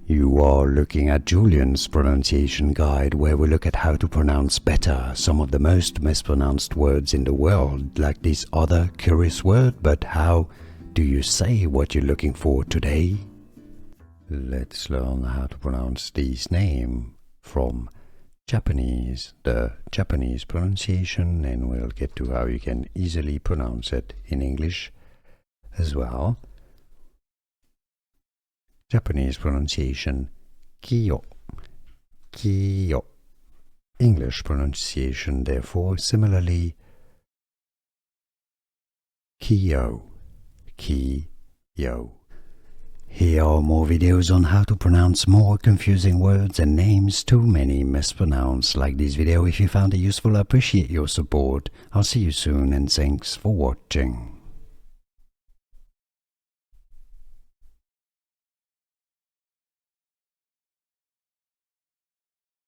You are looking at Julian's pronunciation guide, where we look at how to pronounce better some of the most mispronounced words in the world, like this other curious word. But how do you say what you're looking for today? Let's learn how to pronounce this name from Japanese, the Japanese pronunciation, and we'll get to how you can easily pronounce it in English as well. Japanese pronunciation, Kiyo, Kiyo. English pronunciation, therefore, similarly, Kiyo, Kiyo. Here are more videos on how to pronounce more confusing words and names too many mispronounced. Like this video if you found it useful. I appreciate your support. I'll see you soon and thanks for watching.